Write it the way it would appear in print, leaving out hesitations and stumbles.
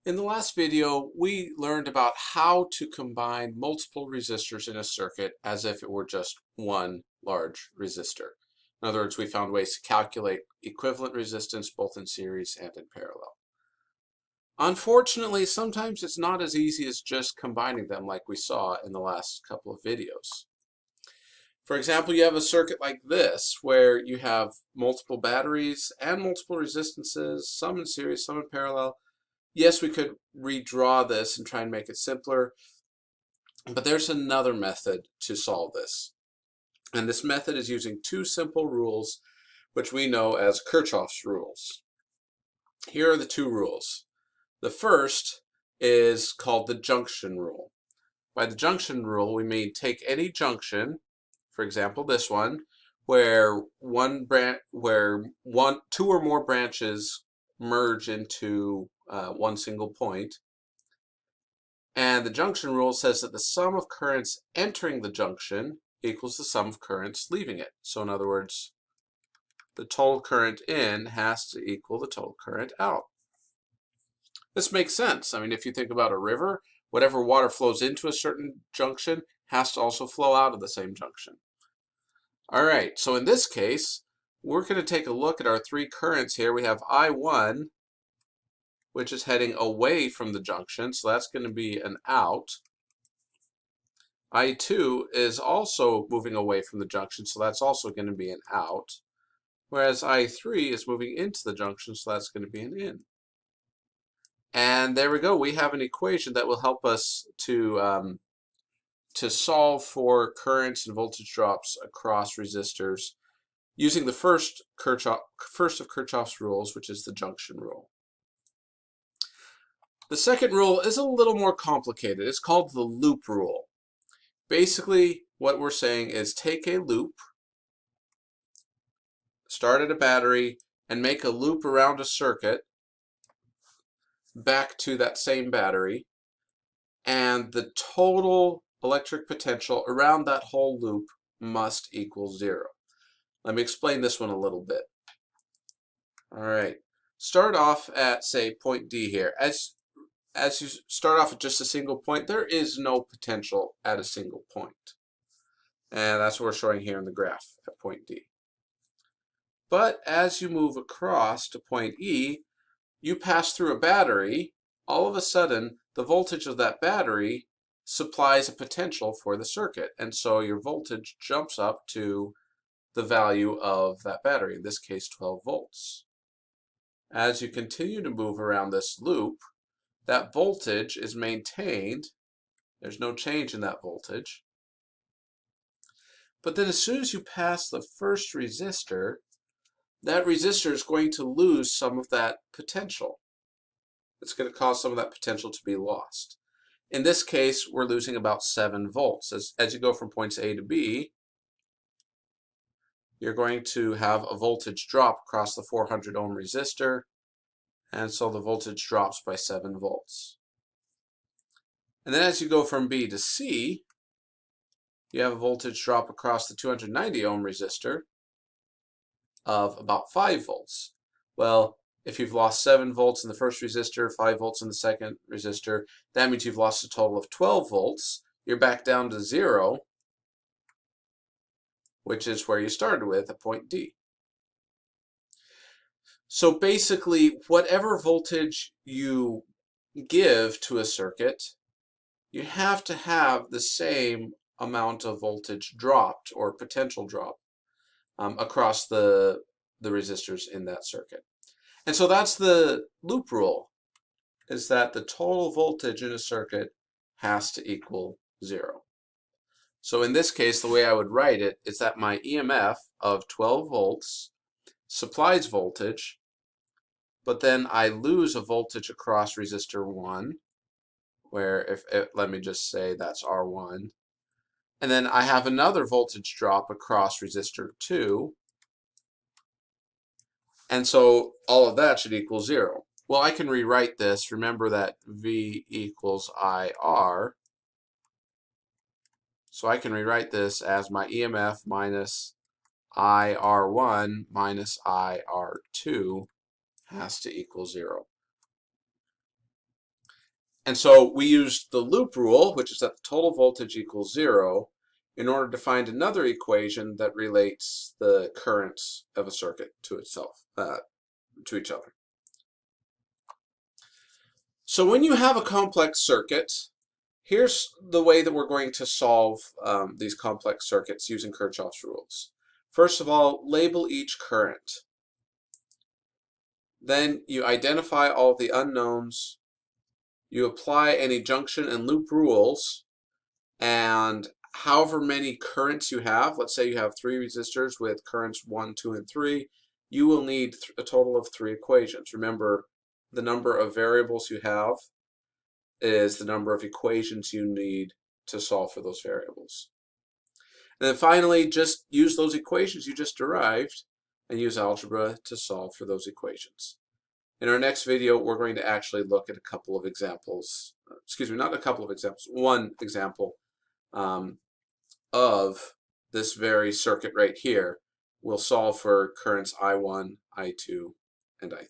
In the last video, we learned about how to combine multiple resistors in a circuit as if it were just one large resistor. In other words, we found ways to calculate equivalent resistance both in series and in parallel. Unfortunately, sometimes it's not as easy as just combining them like we saw in the last couple of videos. For example, you have a circuit like this where you have multiple batteries and multiple resistances, some in series, some in parallel. Yes, we could redraw this and try and make it simpler, but there's another method to solve this. And this method is using two simple rules, which we know as Kirchhoff's rules. Here are the two rules. The first is called the junction rule. By the junction rule, we mean take any junction, for example, this one, where two or more branches merge into one single point. And the junction rule says that the sum of currents entering the junction equals the sum of currents leaving it. So in other words, the total current in has to equal the total current out. This makes sense. I mean, if you think about a river, whatever water flows into a certain junction has to also flow out of the same junction. All right, so in this case, we're going to take a look at our three currents here. We have I1, which is heading away from the junction, so that's going to be an out. I2 is also moving away from the junction, so that's also going to be an out. Whereas I3 is moving into the junction, so that's going to be an in. And there we go. We have an equation that will help us to solve for currents and voltage drops across resistors using the first of Kirchhoff's rules, which is the junction rule. The second rule is a little more complicated. It's called the loop rule. Basically, what we're saying is take a loop, start at a battery, and make a loop around a circuit back to that same battery, and the total electric potential around that whole loop must equal 0. Let me explain this one a little bit. All right, start off at, say, point D here. As you start off at just a single point, there is no potential at a single point. And that's what we're showing here in the graph at point D. But as you move across to point E, you pass through a battery. All of a sudden, the voltage of that battery supplies a potential for the circuit. And so your voltage jumps up to the value of that battery, in this case 12 volts. As you continue to move around this loop, that voltage is maintained. There's no change in that voltage. But then as soon as you pass the first resistor, that resistor is going to lose some of that potential. It's going to cause some of that potential to be lost. In this case, we're losing about 7 volts. As you go from points A to B, you're going to have a voltage drop across the 400 ohm resistor, and so the voltage drops by 7 volts. And then as you go from B to C, you have a voltage drop across the 290 ohm resistor of about 5 volts. Well, if you've lost 7 volts in the first resistor, 5 volts in the second resistor, that means you've lost a total of 12 volts. You're back down to 0, which is where you started with at point D. So basically, whatever voltage you give to a circuit, you have to have the same amount of voltage dropped or potential drop across the resistors in that circuit. And so that's the loop rule, is that the total voltage in a circuit has to equal 0. So in this case, the way I would write it is that my EMF of 12 volts supplies voltage, but then I lose a voltage across resistor 1, where let me just say that's R1. And then I have another voltage drop across resistor 2. And so all of that should equal 0. Well, I can rewrite this. Remember that V equals IR. So I can rewrite this as my EMF minus IR1 minus IR2 has to equal 0. And so we used the loop rule, which is that the total voltage equals 0, in order to find another equation that relates the currents of a circuit to each other. So when you have a complex circuit, here's the way that we're going to solve these complex circuits using Kirchhoff's rules. First of all, label each current. Then you identify all the unknowns. You apply any junction and loop rules, and however many currents you have, let's say you have 3 resistors with currents 1, 2, and 3, you will need a total of 3 equations. Remember, the number of variables you have is the number of equations you need to solve for those variables. And then finally, just use those equations you just derived and use algebra to solve for those equations. In our next video, we're going to actually look at a couple of examples, excuse me, not a couple of examples, one example of this very circuit right here. We'll solve for currents I1, I2, and I3.